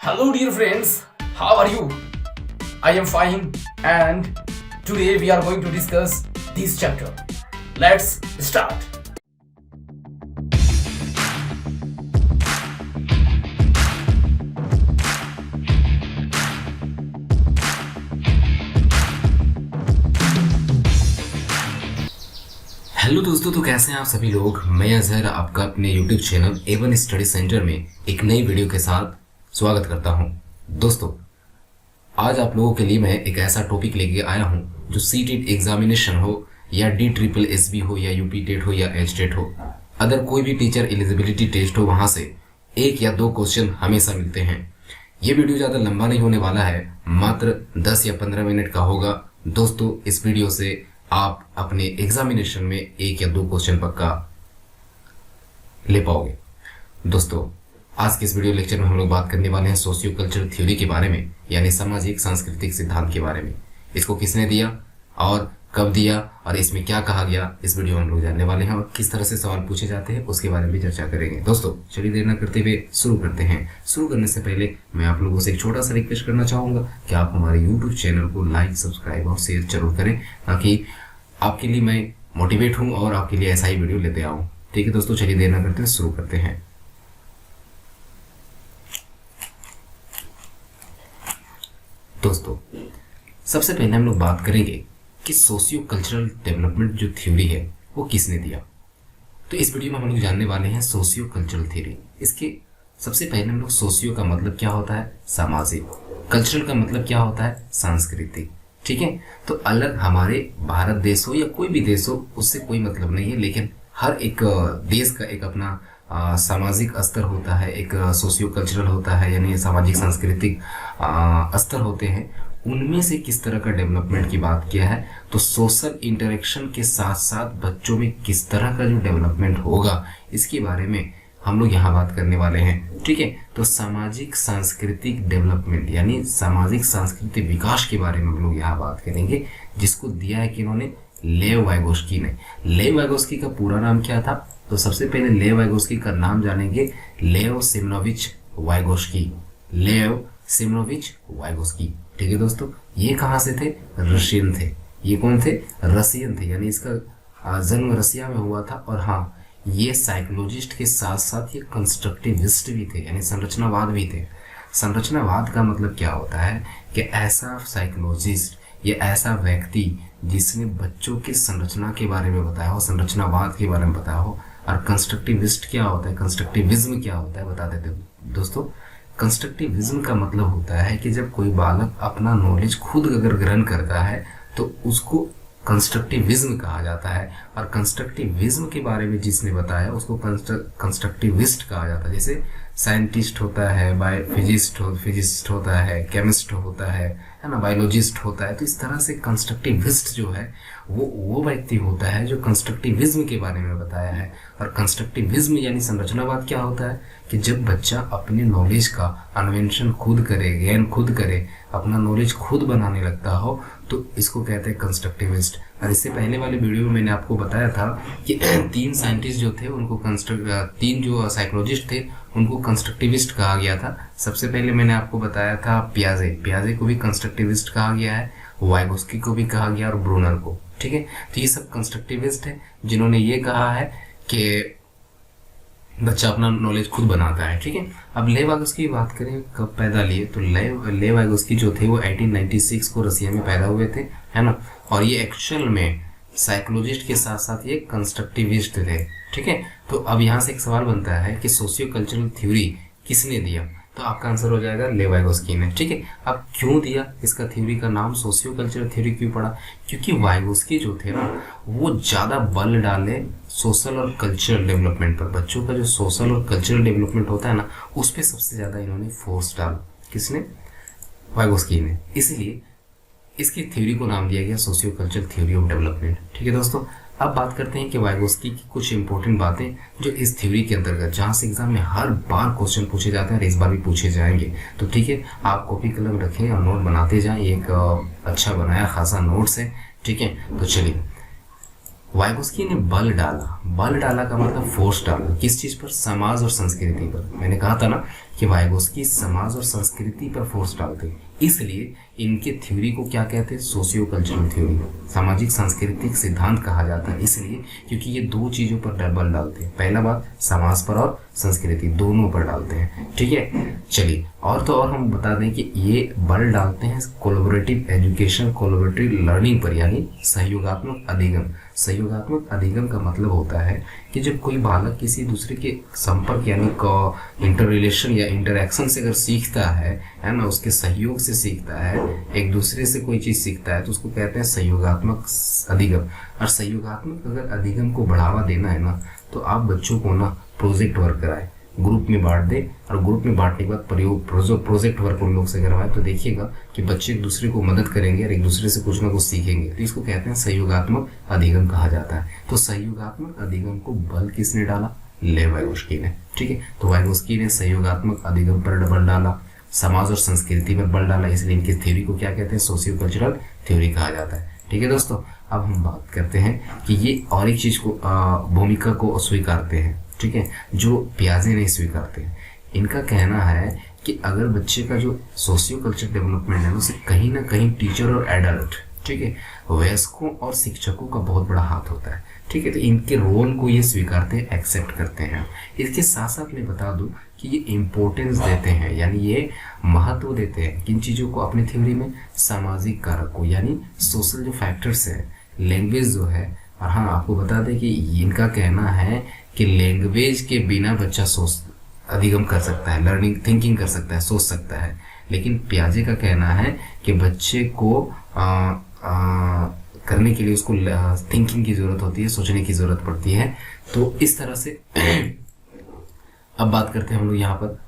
Hello, dear friends. How are you? I am fine, and today we are going to discuss this chapter. Let's start. Hello दोस्तों, तो कैसे हैं आप सभी लोग। मैं अजहर आपका अपने YouTube channel A1 study centre में एक नई वीडियो के साथ स्वागत करता हूं। दोस्तों, आज आप लोगों के लिए मैं एक ऐसा टॉपिक लेके आया हूं जो सीटेट एग्जामिनेशन हो या DSSB हो या यूपी टेट हो या एच टेट हो, अदर कोई भी टीचर एलिजिबिलिटी टेस्ट हो, वहां से एक या दो क्वेश्चन हमेशा मिलते हैं। ये वीडियो ज़्यादा लंबा नहीं होने वाला है, मात्र 10 या 15 मिनट का होगा। दोस्तों, इस वीडियो से आप अपने एग्जामिनेशन में एक या दो क्वेश्चन पक्का ले पाओगे। दोस्तों, आज के इस वीडियो लेक्चर में हम लोग बात करने वाले हैं सोशियो कल्चरल थ्योरी के बारे में, यानी सामाजिक सांस्कृतिक सिद्धांत के बारे में। इसको किसने दिया और कब दिया और इसमें क्या कहा गया, इस वीडियो में हम लोग जानने वाले हैं, और किस तरह से सवाल पूछे जाते हैं उसके बारे में चर्चा करेंगे। दोस्तों, चलिए देर न करते हुए शुरू करते हैं। शुरू करने से पहले मैं आप लोगों से एक छोटा सा रिक्वेस्ट करना चाहूंगा कि आप हमारे यूट्यूब चैनल को लाइक, सब्सक्राइब और शेयर जरूर करें, ताकि आपके लिए मैं मोटिवेट हूं और आपके लिए ऐसा ही वीडियो लेते आऊं। ठीक है दोस्तों, चलिए देर न करते हुए शुरू करते हैं। दोस्तों, सबसे पहले हम लोग बात करेंगे कि सोशियो कल्चरल डेवलपमेंट जो थ्योरी है वो किसने दिया। तो इस वीडियो में हम लोग जानने वाले हैं सोशियो कल्चरल थ्योरी। इसके सबसे पहले हम लोग सोशियो का मतलब क्या होता है, सामाजिक। कल्चरल का मतलब क्या होता है, सांस्कृतिक। ठीक है, तो अलग हमारे भारत देश हो या कोई भी देश हो, उससे कोई मतलब नहीं है, लेकिन हर एक देश का एक अपना सामाजिक स्तर होता है, एक सोशियो कल्चरल होता है, यानी सामाजिक सांस्कृतिक स्तर होते हैं। उनमें से किस तरह का डेवलपमेंट की बात किया है, तो सोशल इंटरेक्शन के साथ साथ बच्चों में किस तरह का जो डेवलपमेंट होगा, इसके बारे में हम लोग यहाँ बात करने वाले हैं। ठीक है, तो सामाजिक सांस्कृतिक डेवलपमेंट यानी सामाजिक सांस्कृतिक विकास के बारे में हम लोग यहाँ बात करेंगे, जिसको दिया है कि इन्होंने लेव वाइगोस्की ने। लेव वाइगोस्की का पूरा नाम क्या था, तो सबसे पहले लेव वाइगोस्की का नाम जानेंगे, लेव सिमोनोविच वाइगोस्की। लेव सिमोनोविच वाइगोस्की। ठीक है दोस्तों, ये कहाँ से थे, रशियन थे। ये कौन थे, रशियन थे, यानी इसका जन्म रसिया में हुआ था। और हाँ, ये साइकोलॉजिस्ट के साथ साथ ये कंस्ट्रक्टिविस्ट भी थे, यानी संरचनावाद भी थे। संरचनावाद का मतलब क्या होता है कि ऐसा साइकोलॉजिस्ट या ऐसा व्यक्ति जिसने बच्चों की संरचना के बारे में बताया हो, संरचनावाद के बारे में बताया हो। और कंस्ट्रक्टिविस्ट क्या होता है, कंस्ट्रक्टिविज्म क्या होता है, बता देते दोस्तों। कंस्ट्रक्टिविज्म का मतलब होता है कि जब कोई बालक अपना नॉलेज खुद अगर ग्रहण करता है तो उसको कंस्ट्रक्टिविज्म कहा जाता है। और कंस्ट्रक्टिविज्म के बारे में जिसने बताया उसको कंस्ट्रक्टिविस्ट कहा जाता है। जैसे साइंटिस्ट होता है, फिजिस्ट होता है, केमिस्ट होता है ना, बायोलॉजिस्ट होता है। तो इस तरह से कंस्ट्रक्टिविस्ट जो है वो व्यक्ति होता है जो कंस्ट्रक्टिविज्म के बारे में बताया है। और कंस्ट्रक्टिविज्म यानी संरचनावाद क्या होता है कि जब बच्चा अपने नॉलेज का अन्वेषण खुद करे, ज्ञान खुद करे, अपना नॉलेज खुद बनाने लगता हो, तो इसको कहते हैं कंस्ट्रक्टिविस्ट। और इससे पहले वाले वीडियो में मैंने आपको बताया था कि तीन साइंटिस्ट जो थे उनको तीन जो साइकोलॉजिस्ट थे उनको कंस्ट्रक्टिविस्ट कहा गया था। सबसे पहले मैंने आपको बताया था पियाजे को भी कंस्ट्रक्टिविस्ट कहा गया है, वाइगोस्की को भी कहा गया और ब्रूनर को। ठीक है, तो ये सब कंस्ट्रक्टिविस्ट है जिन्होंने ये कहा है कि बच्चा अपना नॉलेज खुद बनाता है। ठीक है, अब लेव वाइगोस्की की बात करें कब पैदा लिए, तो लेव वाइगोस्की जो थे वो 1896 को रसिया में पैदा हुए थे, है ना। और ये एक्चुअल में साइकोलॉजिस्ट के साथ साथ ये कंस्ट्रक्टिविस्ट थे। ठीक है, तो अब यहाँ से एक सवाल बनता है कि सोशियो कल्चरल थ्योरी किसने दिया, तो आपका आंसर हो जाएगा लेव वाइगोस्की ने। ठीक है, अब क्यों दिया, इसका थ्योरी का नाम सोशियो कल्चरल थ्योरी क्यों पड़ा, क्योंकि वाइगोस्की जो थे ना वो ज़्यादा बल डाले सोशल और कल्चरल डेवलपमेंट पर। बच्चों का जो सोशल और कल्चरल डेवलपमेंट होता है ना, उस पर सबसे ज़्यादा इन्होंने फोर्स डाला। किसने, वाइगोस्की ने। इसलिए इसकी थ्योरी को नाम दिया गया socio cultural theory of development. ठीक है दोस्तों, अब बात करते हैं कि वाइगोस्की की कुछ इंपॉर्टेंट बातें जो इस थ्योरी के अंतर्गत, जहाँ से एग्जाम में हर बार क्वेश्चन पूछे जाते हैं और इस बार भी पूछे जाएंगे। तो ठीक है, आप कॉपी कलम रखें और नोट बनाते जाएं। एक अच्छा बनाया खासा नोट्स है। ठीक है, तो चलिए, वाइगोस्की ने बल डाला का मतलब फोर्स डाला, किस चीज पर, समाज और संस्कृति पर। मैंने कहा था ना कि वाइगोस्की समाज और संस्कृति पर फोर्स डालते हैं, इसलिए इनके थ्योरी को क्या कहते हैं, सोशियो कल्चरल थ्योरी, सामाजिक सांस्कृतिक सिद्धांत कहा जाता है। इसलिए क्योंकि ये दो चीजों पर बल डालते हैं, पहला बात समाज पर और संस्कृति दोनों पर डालते हैं। ठीक है, चलिए और तो और हम बता दें कि ये बल डालते हैं कोलैबोरेटिव एजुकेशन, कोलैबोरेटिव लर्निंग पर, यानी सहयोगात्मक अधिगम। सहयोगात्मक अधिगम का मतलब होता है कि जब कोई बालक किसी दूसरे के संपर्क यानी इंटर रिलेशन या इंटरेक्शन से अगर सीखता है ना, उसके सहयोग से सीखता है, एक दूसरे से कोई चीज सीखता है, तो उसको कहते हैं सहयोगात्मक अधिगम। और सहयोगात्मक अगर अधिगम को बढ़ावा देना है ना, तो आप बच्चों को ना प्रोजेक्ट वर्क कराए, ग्रुप में बांट दे, और ग्रुप में बांटने के बाद प्रोजेक्ट वर्क उन लोग से करवाए, तो देखिएगा कि बच्चे एक दूसरे को मदद करेंगे और एक दूसरे से कुछ ना कुछ सीखेंगे। तो इसको कहते हैं सहयोगात्मक अधिगम कहा जाता है। तो सहयोगात्मक अधिगम को बल किसने डाला, लेव वाइगोस्की ने। ठीक है, तो वाइगोस्की ने सहयोगात्मक अधिगम पर बल डाला, समाज और संस्कृति पर बल डाला, इसलिए इनकी थ्योरी को क्या कहते हैं, सोशियो कल्चरल थ्योरी कहा जाता है। ठीक है दोस्तों, अब हम बात करते हैं कि ये और एक चीज को भूमिका को स्वीकारते हैं। ठीक है, जो पियाजे नहीं स्वीकारते हैं। इनका कहना है कि अगर बच्चे का जो सोशियो कल्चर डेवलपमेंट है उसे कहीं ना कहीं टीचर और एडल्ट, ठीक है, वयस्कों और शिक्षकों का बहुत बड़ा हाथ होता है। ठीक है, तो इनके रोल को ये स्वीकारते हैं, एक्सेप्ट करते हैं। इसके साथ साथ मैं बता दूं कि ये इम्पोर्टेंस देते हैं, यानी ये महत्व देते हैं किन चीजों को अपनी थ्योरी में, सामाजिक कारक को, यानी सोशल जो फैक्टर्स है, लैंग्वेज जो है। और हाँ, आपको बता दें कि इनका कहना है कि लैंग्वेज के बिना बच्चा सोच अधिगम कर सकता है, लर्निंग थिंकिंग कर सकता है, सोच सकता है। लेकिन पियाजे का कहना है कि बच्चे को करने के लिए उसको थिंकिंग की जरूरत होती है, सोचने की जरूरत पड़ती है। तो इस तरह से अब बात करते हैं हम लोग यहाँ पर,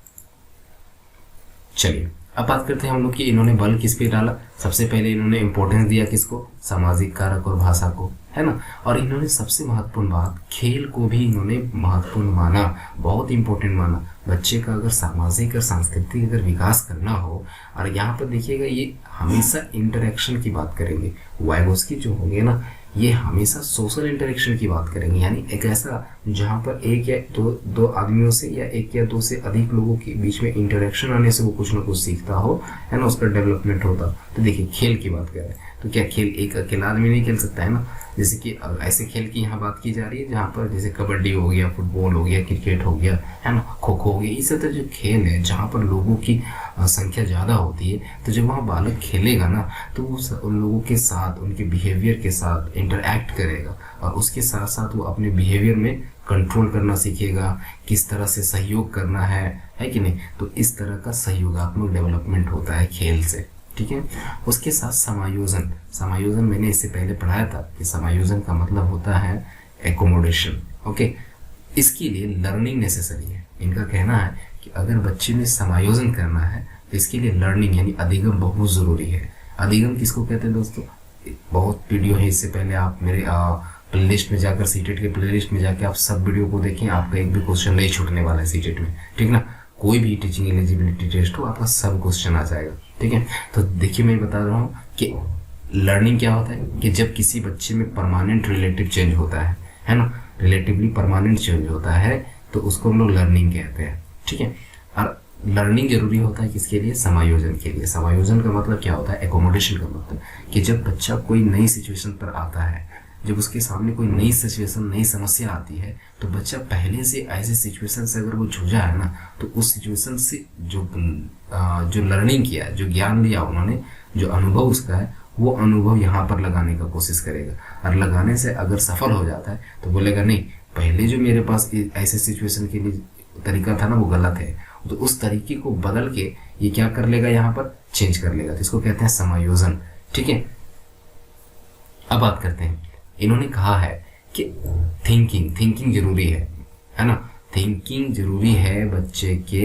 चलिए अब बात करते हैं हम लोग कि इन्होंने बल किस पे डाला। सबसे पहले इन्होंने इंपॉर्टेंस दिया किसको, सामाजिक कारक और भाषा को, है ना। और इन्होंने सबसे महत्वपूर्ण बात, खेल को भी इन्होंने महत्वपूर्ण माना, बहुत इंपॉर्टेंट माना। बच्चे का अगर सामाजिक और सांस्कृतिक अगर विकास करना हो, और यहाँ पर देखिएगा ये हमेशा इंटरेक्शन की बात करेंगे। वाइगोस्की जो होंगे ना, ये हमेशा सोशल इंटरेक्शन की बात करेंगे, यानी एक ऐसा जहाँ पर एक या दो आदमियों से या एक या दो से अधिक लोगों के बीच में इंटरेक्शन आने से वो कुछ ना कुछ सीखता हो, है ना, उसका डेवलपमेंट होता। तो देखिए खेल की बात कर रहे हैं, तो क्या खेल एक अकेला आदमी नहीं खेल सकता है ना। जैसे कि ऐसे खेल की यहाँ बात की जा रही है जहाँ पर जैसे कबड्डी हो गया, फुटबॉल हो गया, क्रिकेट हो गया, है ना, खो खो हो गया, इस तरह जो खेल है जहाँ पर लोगों की संख्या ज़्यादा होती है, तो जब वहाँ बालक खेलेगा ना, तो वो उन लोगों के साथ, उनके बिहेवियर के साथ इंटरैक्ट करेगा, और उसके साथ साथ वो अपने बिहेवियर में कंट्रोल करना सीखेगा, किस तरह से सहयोग करना है कि नहीं। तो इस तरह का सहयोगात्मक डेवलपमेंट होता है खेल से। ठीक है, उसके साथ समायोजन, समायोजन मैंने इससे पहले पढ़ाया था कि समायोजन का मतलब होता है एकोमोडेशन। ओके, इसके लिए लर्निंग नेसेसरी है। इनका कहना है कि अगर बच्चे में समायोजन करना है तो इसके लिए लर्निंग यानी अधिगम बहुत जरूरी है। अधिगम किसको कहते हैं दोस्तों, बहुत वीडियो है, इससे पहले आप मेरे प्लेलिस्ट में जाकर, सीटेट के प्लेलिस्ट में जाकर आप सब वीडियो को देखें, आपका एक भी क्वेश्चन नहीं छूटने वाला है सीटेट में। ठीक ना, कोई भी टीचिंग एलिजिबिलिटी टेस्ट हो, आपका सब क्वेश्चन आ जाएगा। ठीक है, तो देखिए मैं बता रहा हूँ कि लर्निंग क्या होता है कि जब किसी बच्चे में परमानेंट रिलेटिव चेंज होता है ना, रिलेटिवली परमानेंट चेंज होता है, तो उसको हम लोग लर्निंग कहते हैं। ठीक है, और लर्निंग जरूरी होता है किसके लिए, समायोजन के लिए। समायोजन का मतलब क्या होता है, एकोमोडेशन का मतलब कि जब बच्चा कोई नई सिचुएशन पर आता है, जब उसके सामने कोई नई सिचुएशन, नई समस्या आती है, तो बच्चा पहले से ऐसे सिचुएशन से अगर वो जूझा है ना, तो उस सिचुएशन से जो लर्निंग किया, जो ज्ञान लिया उन्होंने, जो अनुभव उसका है, वो अनुभव यहाँ पर लगाने का कोशिश करेगा। और लगाने से अगर सफल हो जाता है तो बोलेगा नहीं, पहले जो मेरे पास ऐसे सिचुएशन के लिए तरीका था ना, वो गलत है, तो उस तरीके को बदल के ये क्या कर लेगा, यहाँ पर चेंज कर लेगा। तो इसको कहते हैं समायोजन। ठीक है, अब बात करते हैं, इन्होंने कहा है कि थिंकिंग जरूरी है ना, थिंकिंग जरूरी है बच्चे के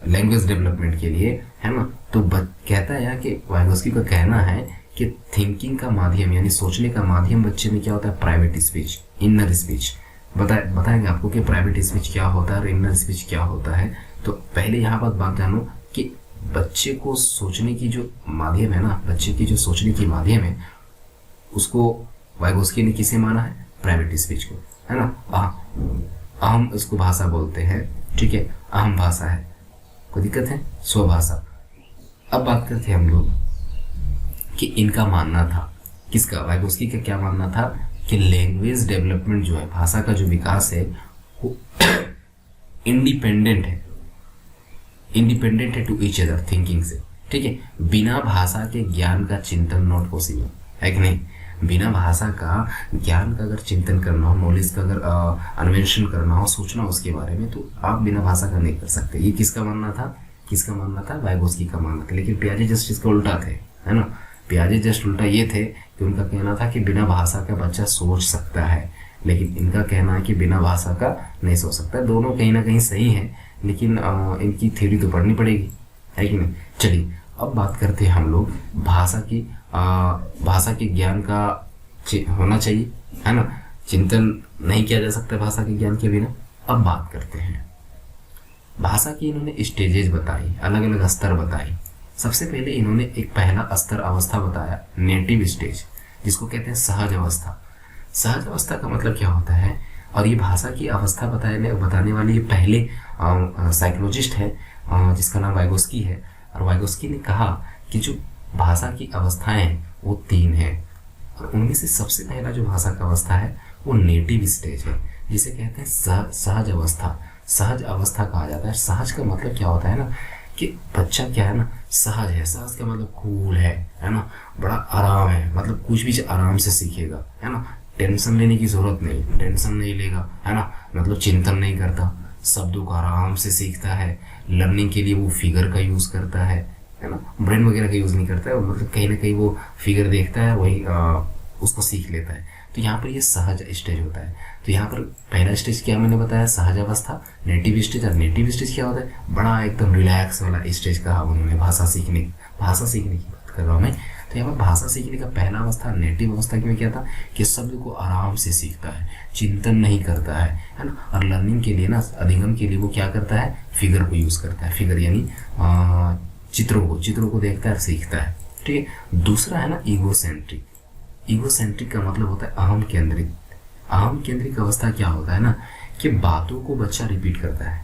लैंग्वेज डेवलपमेंट के लिए, है ना। तो कहता है कि वाइगोस्की का कहना है कि थिंकिंग का माध्यम यानी सोचने का माध्यम बच्चे में क्या होता है, प्राइवेट स्पीच, इनर स्पीच। बताएंगे आपको कि प्राइवेट स्पीच क्या होता है और इनर स्पीच क्या होता है। तो पहले यहाँ पर बात जानो कि बच्चे को सोचने की जो माध्यम है ना, बच्चे की जो सोचने की माध्यम है, उसको वाइगोस्की ने किसे माना है, प्राइवेट स्पीच को, है ना। अहम इसको भाषा बोलते हैं। ठीक है, अहम भाषा है, कोई दिक्कत है? स्वभाषा। अब बात करते हैं हम लोग कि इनका मानना था, किसका, वाइगोस्की का क्या मानना था कि लैंग्वेज डेवलपमेंट जो है, भाषा का जो विकास है वो इंडिपेंडेंट है टू ईच अदर थिंकिंग से, ठीक है। बिना भाषा के ज्ञान का चिंतन नॉट पॉसिबल है कि नहीं? बिना भाषा का ज्ञान का अगर चिंतन करना हो, नॉलेज का अगर अन्वेषण करना हो, सोचना हो उसके बारे में, तो आप बिना भाषा का नहीं कर सकते। ये किसका मानना था? वाइगोस्की का मानना था। लेकिन पियाजे जस्ट इसका उल्टा थे, है ना। पियाजे जस्ट उल्टा ये थे कि उनका कहना था कि बिना भाषा का बच्चा सोच सकता है, लेकिन इनका कहना है कि बिना भाषा का नहीं सोच सकता। दोनों कहीं ना कहीं सही है, लेकिन इनकी थ्योरी तो पढ़नी पड़ेगी, है कि नहीं। चलिए अब बात करते हैं हम लोग भाषा के ज्ञान का होना चाहिए, है ना। चिंतन नहीं किया जा सकता भाषा के ज्ञान के बिना। अब बात करते हैं भाषा की इन्होंने स्टेजेस बताई, अलग अलग स्तर बताई। सबसे पहले इन्होंने एक पहला स्तर अवस्था बताया, नेटिव स्टेज, जिसको कहते हैं सहज अवस्था। सहज अवस्था का मतलब क्या होता है, और ये भाषा की अवस्था बताने वाले ये पहले साइकोलॉजिस्ट है जिसका नाम वाइगोस्की है। और वाइगोस्की ने कहा कि जो भाषा की अवस्थाएं वो 3 हैं, और उनमें से सबसे पहला जो भाषा का अवस्था है वो नेटिव स्टेज है, जिसे कहते हैं सहज अवस्था। सहज अवस्था कहा जाता है। सहज का मतलब क्या होता है ना, कि बच्चा क्या है ना, सहज है। सहज का मतलब कूल है ना, बड़ा आराम है, मतलब कुछ भी आराम से सीखेगा, है ना। टेंशन लेने की जरूरत नहीं, टेंशन नहीं लेगा, है ना, मतलब चिंतन नहीं करता, शब्दों को आराम से सीखता है। लर्निंग के लिए वो फिगर का यूज करता है ना, ब्रेन वगैरह का यूज नहीं करता है, मतलब कहीं ना कहीं वो फिगर देखता है, वही उसको सीख लेता है। तो यहाँ पर ये सहज स्टेज होता है। तो यहाँ पर पहला स्टेज क्या मैंने बताया, सहज अवस्था, नेटिव स्टेज। और नेटिव स्टेज क्या होता है, बड़ा एकदम रिलैक्स वाला स्टेज कहा उन्होंने भाषा सीखने की बात कर रहा हूँ मैं। तो यहाँ पर भाषा सीखने का पहला अवस्था नेटिव अवस्था में क्या था कि शब्द को आराम से सीखता है, चिंतन नहीं करता है ना। और लर्निंग के लिए ना, अधिगम के लिए वो क्या करता है, फिगर को यूज करता है। फिगर यानी चित्रों को देखता है, सीखता है, ठीक है। दूसरा है ना ईगोसेंट्रिक। ईगोसेंट्रिक का मतलब होता है अहम केंद्रित। अहम केंद्रिक अवस्था क्या होता है ना, कि बातों को बच्चा रिपीट करता है,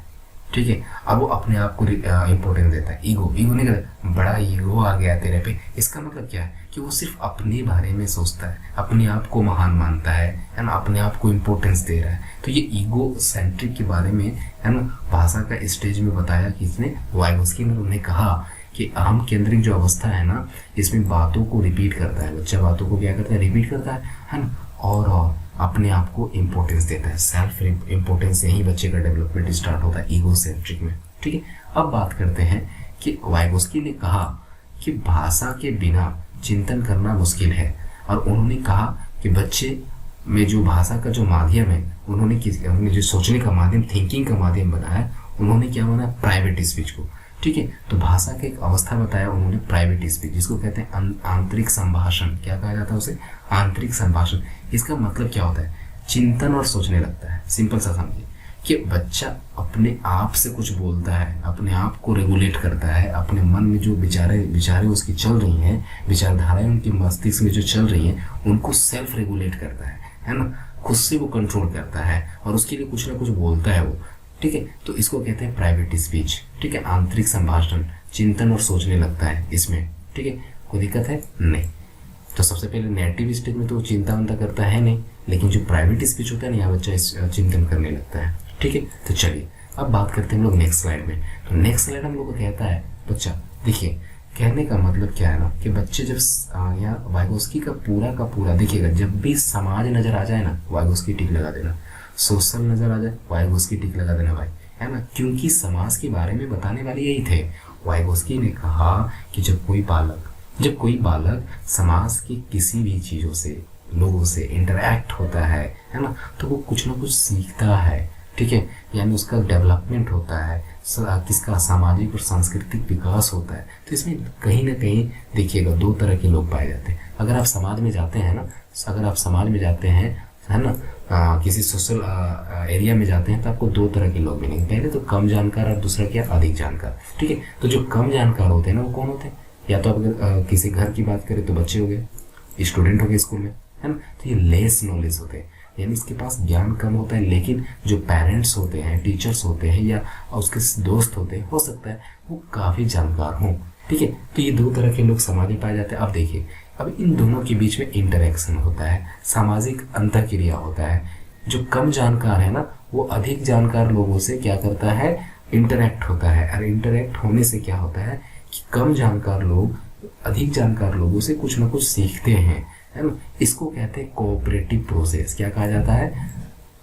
ठीक है। अब वो अपने आप को इम्पोर्टेंस देता है। ईगो नहीं करता, बड़ा ईगो आ गया तेरे पे। इसका मतलब क्या है कि वो सिर्फ अपने बारे में सोचता है, अपने आप को महान मानता है ना, अपने आप को इम्पोर्टेंस दे रहा है। तो ये ईगो सेंट्रिक के बारे में, है ना, भाषा का स्टेज में बताया किसने, वाइगोस्की ने। उन्होंने कहा कि अहम केंद्रिक जो अवस्था है ना, इसमें बातों को रिपीट करता है, बच्चा बातों को क्या करता है, रिपीट करता है ना, और अपने आप को इम्पोर्टेंस देता है। सेल्फ इम्पोर्टेंस, यही बच्चे का डेवलपमेंट स्टार्ट होता है ईगोसेंट्रिक में, ठीक है। अब बात करते हैं कि वाइगोस्की ने कहा कि भाषा के बिना चिंतन करना मुश्किल है, और उन्होंने कहा कि बच्चे में जो भाषा का जो माध्यम है, उन्होंने जो सोचने का माध्यम, थिंकिंग का माध्यम बनाया, उन्होंने क्या बनाया, प्राइवेट स्पीच को, ठीक है। तो भाषा का एक अवस्था बताया उन्होंने, प्राइवेट स्पीच, जिसको कहते हैं आंतरिक संभाषण। क्या कहा जाता है उसे, आंतरिक संभाषण। इसका मतलब क्या होता है, चिंतन और सोचने लगता है। सिंपल सा समझिए कि बच्चा अपने आप से कुछ बोलता है, अपने आप को रेगुलेट करता है, अपने मन में जो विचारें उसकी चल रही हैं, विचारधाराएं उनके मस्तिष्क में जो चल रही हैं, उनको सेल्फ रेगुलेट करता है ना, खुद से वो कंट्रोल करता है, और उसके लिए कुछ ना कुछ बोलता है वो, ठीक है। तो इसको कहते हैं प्राइवेट स्पीच, ठीक है। आंतरिक संभाषण, चिंतन और सोचने लगता है इसमें, ठीक है। कोई दिक्कत है नहीं। तो सबसे पहले नेटिव स्टेज में तो चिंता वंता करता है नहीं, लेकिन जो प्राइवेट स्पीच होता है ना, यहाँ बच्चा चिंतन करने लगता है, ठीक है। तो चलिए अब बात करते हैं हम लोग नेक्स्ट स्लाइड में। तो नेक्स्ट स्लाइड हम लोग को कहता है बच्चा, देखिए कहने का मतलब क्या है ना, कि बच्चे जब यहाँ वाइगोस्की का पूरा देखिएगा, जब भी समाज नजर आ जाए ना, वाइगोस्की टिक लगा देना, सोशल नजर आ जाए, वाइगोस्की टिक लगा देना भाई, है ना, क्योंकि समाज के बारे में बताने वाले यही थे। वाइगोस्की ने कहा कि जब कोई बालक समाज की किसी भी चीजों से, लोगों से इंटरैक्ट होता है ना, तो वो कुछ ना कुछ सीखता है, ठीक है। यानी उसका डेवलपमेंट होता है, किसका, सामाजिक और सांस्कृतिक विकास होता है। तो इसमें कहीं ना कहीं देखिएगा 2 तरह के लोग पाए जाते हैं। अगर आप समाज में जाते हैं है ना, किसी सोशल एरिया में जाते हैं, तो आपको 2 तरह के लोग मिलेंगे। पहले तो कम जानकार, और दूसरा क्या, अधिक जानकार, ठीक है। तो जो कम जानकार होते हैं ना, वो कौन होते हैं, या तो अगर किसी घर की बात करें तो बच्चे हो गए, स्टूडेंट हो गए स्कूल में, है ना। तो ये लेस नॉलेज होते हैं। यानी इसके पास ज्ञान कम होता है, लेकिन जो पेरेंट्स होते हैं, टीचर्स होते हैं या उसके दोस्त होते हैं, हो सकता है वो काफ़ी जानकार हों। ठीक है, तो ये दो तरह के लोग समाज में पाए जाते हैं। अब देखिए, अब इन दोनों के बीच में इंटरेक्शन होता है, सामाजिक अंतःक्रिया होता है। जो कम जानकार है ना, वो अधिक जानकार लोगों से क्या करता है, इंटरेक्ट होता है। और इंटरेक्ट होने से क्या होता है कि कम जानकार लोग अधिक जानकार लोगों से कुछ ना कुछ सीखते हैं, है ना। इसको कहते हैं कोऑपरेटिव प्रोसेस। क्या कहा जाता है,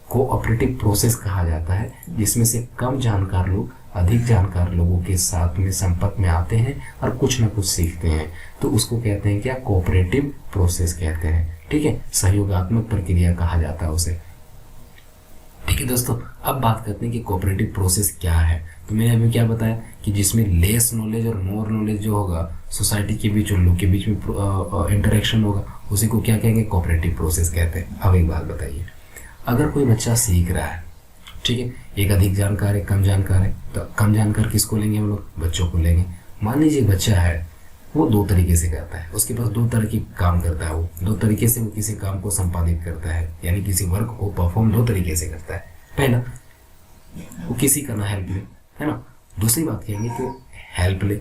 कोऑपरेटिव प्रोसेस कहा जाता है, जिसमें से कम जानकार लोग अधिक जानकार लोगों के साथ में संपर्क में आते हैं और कुछ ना कुछ सीखते हैं। तो उसको कहते हैं क्या, कोऑपरेटिव प्रोसेस कहते हैं। ठीक है, सहयोगात्मक प्रक्रिया कहा जाता है उसे। ठीक है दोस्तों, अब बात करते हैं कि कोऑपरेटिव प्रोसेस क्या है। तो मैंने अभी क्या बताया कि जिसमें लेस नॉलेज और मोर नॉलेज जो होगा सोसाइटी के बीच, उन लोग के बीच में इंटरेक्शन होगा, उसी को क्या कहेंगे, कोऑपरेटिव प्रोसेस कहते हैं। अब एक बात बताइए, अगर कोई बच्चा सीख रहा है, ठीक है, एक अधिक जानकार है, कम जानकार है, तो कम जानकार किसको लेंगे हम लोग, बच्चों को लेंगे। मान लीजिए बच्चा है, वो दो तरीके से करता है, उसके पास दो तरह की काम करता है, वो दो तरीके से वो किसी काम को संपादित करता है, यानी किसी वर्क को परफॉर्म दो तरीके से करता है। पहला, वो किसी का ना हेल्प ले, है ना। दूसरी बात कहेंगे कि हेल्प ले।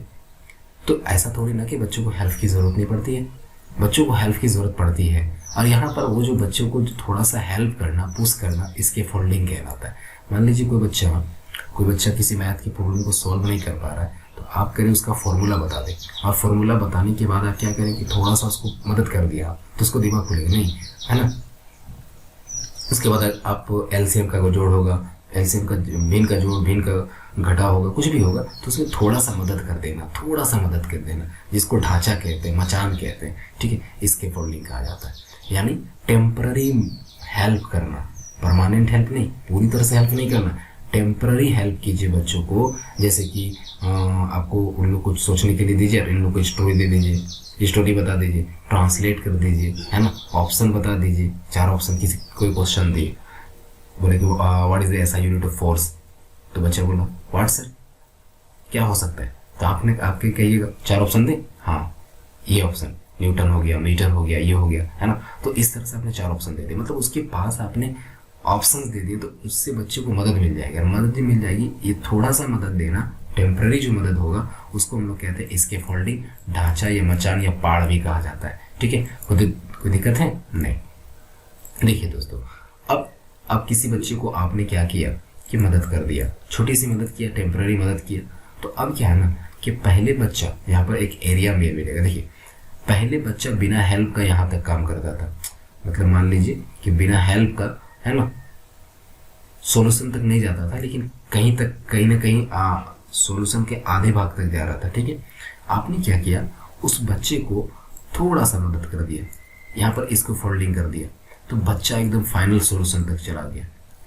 तो ऐसा थोड़ी ना कि बच्चों को हेल्प की ज़रूरत नहीं पड़ती है, बच्चों को हेल्प की ज़रूरत पड़ती है। और यहाँ पर वो जो बच्चों को थोड़ा सा हेल्प करना, पुश करना, इसके फोल्डिंग कहलाता है। मान लीजिए कोई बच्चा किसी मैथ की प्रॉब्लम को सॉल्व नहीं कर पा रहा है, तो आप करें उसका फॉर्मूला बता दें, और फॉर्मूला बताने के बाद आप क्या करें कि थोड़ा सा उसको मदद कर दिया, तो उसको दिमाग खुलेगा नहीं, है ना। उसके बाद आप एलसीएम का जोड़ होगा, एलसीएम का भिन्न का जोड़, भिन्न का घटा होगा, कुछ भी होगा, तो उसमें थोड़ा सा मदद कर देना, थोड़ा सा मदद कर देना, जिसको ढांचा कहते हैं, मचान कहते हैं। ठीक है, इसके फोल्डिंग कहा जाता है। यानी टेम्पररी हेल्प करना, परमानेंट हेल्प नहीं, पूरी तरह से हेल्प नहीं करना, टेम्पररी हेल्प कीजिए बच्चों को। जैसे कि आपको उन लोग को सोचने के लिए दीजिए, इन लोग को स्टोरी दे दीजिए, स्टोरी बता दीजिए, ट्रांसलेट कर दीजिए, है ना, ऑप्शन बता दीजिए, 4 ऑप्शन, किसी कोई क्वेश्चन दिए, बोले कि what is the SI unit of force, तो बच्चा बोला व्हाट सर, क्या हो सकता है, तो आपके कहिएगा 4 ऑप्शन दे, हाँ ये ऑप्शन, न्यूटन हो गया, मीटर हो गया, ये हो गया, है ना। तो इस तरह से आपने 4 ऑप्शन दे दिए, मतलब उसके पास आपने ऑप्शंस दे दिए, तो उससे बच्चे को मदद मिल जाएगी। और मदद भी मिल जाएगी, ये थोड़ा सा मदद देना, टेम्पररी जो मदद होगा उसको हम लोग कहते हैं इसके फोल्डिंग, ढांचा या मचान या पाड़ भी कहा जाता है। ठीक है, कोई दिक्कत है नहीं। देखिए दोस्तों, अब किसी बच्चे को आपने क्या किया कि मदद कर दिया, छोटी सी मदद किया, टेम्पररी मदद किया। तो अब क्या है ना कि पहले बच्चा यहाँ पर एक एरिया में मिलेगा। देखिए, पहले बच्चा बिना हेल्प का यहाँ तक काम करता था, मतलब मान लीजिए कि बिना हेल्प का, है ना, सॉल्यूशन तक नहीं जाता था, लेकिन कहीं ना कहीं सॉल्यूशन के आधे भाग तक जा रहा था। ठीक है, आपने क्या किया, उस बच्चे को थोड़ा सा मदद कर दिया, यहाँ पर इसको फोल्डिंग कर दिया, तो बच्चा एकदम फाइनल सॉल्यूशन तक चला गया।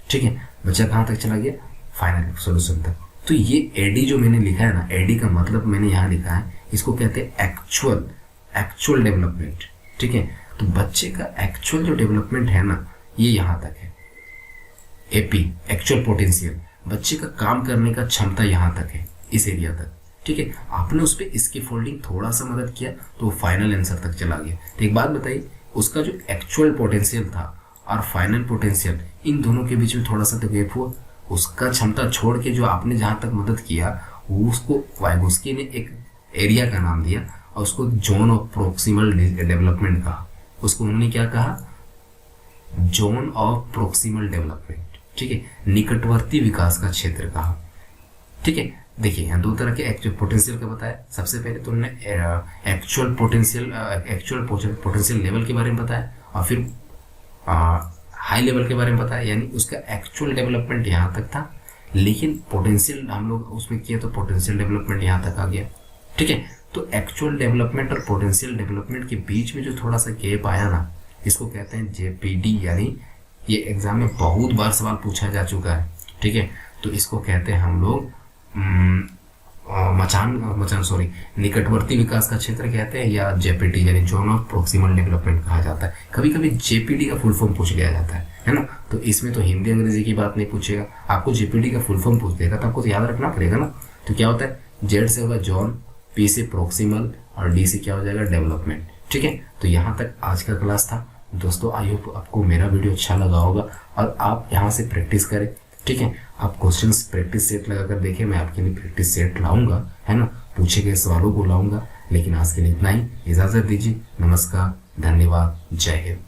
ठीक है, बच्चा कहाँ तक चला गया, फाइनल सॉल्यूशन तक। तो ये एडी जो मैंने लिखा है ना, एडी का मतलब मैंने यहाँ लिखा है, इसको कहते हैं एक्चुअल डेवलपमेंट। ठीक है, तो बच्चे का एक्चुअल जो डेवलपमेंट है ना, ये यहाँ तक है। एपी, एक्चुअल पोटेंशियल, बच्चे का काम करने का क्षमता यहाँ तक है, इस एरिया तक। ठीक है, आपने उस पर इसकी फोल्डिंग थोड़ा सा मदद किया तो वो फाइनल आंसर तक चला गया। तो एक बात बताइए, उसका जो एक्चुअल पोटेंशियल था और फाइनल पोटेंशियल, इन दोनों के बीच में थोड़ा सा तो गैप हुआ। उसका क्षमता छोड़ के जो आपने जहाँ तक मदद किया, वो उसको वाइगोस्की ने एक एरिया का नाम दिया और उसको जोन ऑफ प्रोक्सिमल डेवलपमेंट कहा। उसको उन्होंने क्या कहा, जोन ऑफ प्रोक्सिमल डेवलपमेंट। ठीक है, निकटवर्ती विकास का क्षेत्र कहा। ठीक है, देखिए यहाँ दो तरह के एक्चुअल पोटेंशियल का बताया। सबसे पहले तो उन्होंने एक्चुअल पोटेंशियल लेवल के बारे में बताया, और फिर हाई लेवल के बारे में बताया, यानी उसका एक्चुअल डेवलपमेंट यहाँ तक था, लेकिन पोटेंशियल हम लोग उसमें किया तो पोटेंशियल डेवलपमेंट यहाँ तक आ गया। ठीक है, तो एक्चुअल डेवलपमेंट और पोटेंशियल डेवलपमेंट के बीच में जो थोड़ा सा गैप आया ना, इसको कहते हैं जेपीडी, यानी ये एग्जाम में बहुत बार सवाल पूछा जा चुका है। ठीक है, तो इसको कहते हैं हम लोग निकटवर्ती विकास का क्षेत्र कहते हैं, या जेपीडी यानी जोन ऑफ प्रोक्सिमल डेवलपमेंट कहा जाता है। कभी कभी जेपीडी का फुल फॉर्म पूछ लिया जाता है ना। तो इसमें तो हिंदी अंग्रेजी की बात नहीं पूछेगा, आपको जेपीडी का फुल फॉर्म पूछ देगा, तो आपको तो याद रखना पड़ेगा ना। तो क्या होता है, जेड से होगा जॉन, पी से प्रोक्सिमल और डी से क्या हो जाएगा, डेवलपमेंट। ठीक है, तो यहाँ तक आज का क्लास था। दोस्तों आई होप आपको मेरा वीडियो अच्छा लगा होगा और आप यहाँ से प्रैक्टिस करें, ठीक है। आप क्वेश्चंस प्रैक्टिस सेट लगा कर देखें, मैं आपके लिए प्रैक्टिस सेट लाऊंगा, है ना, पूछे गए सवालों को लाऊंगा। लेकिन आज के लिए इतना ही, इजाज़त दीजिए, नमस्कार, धन्यवाद, जय हिंद।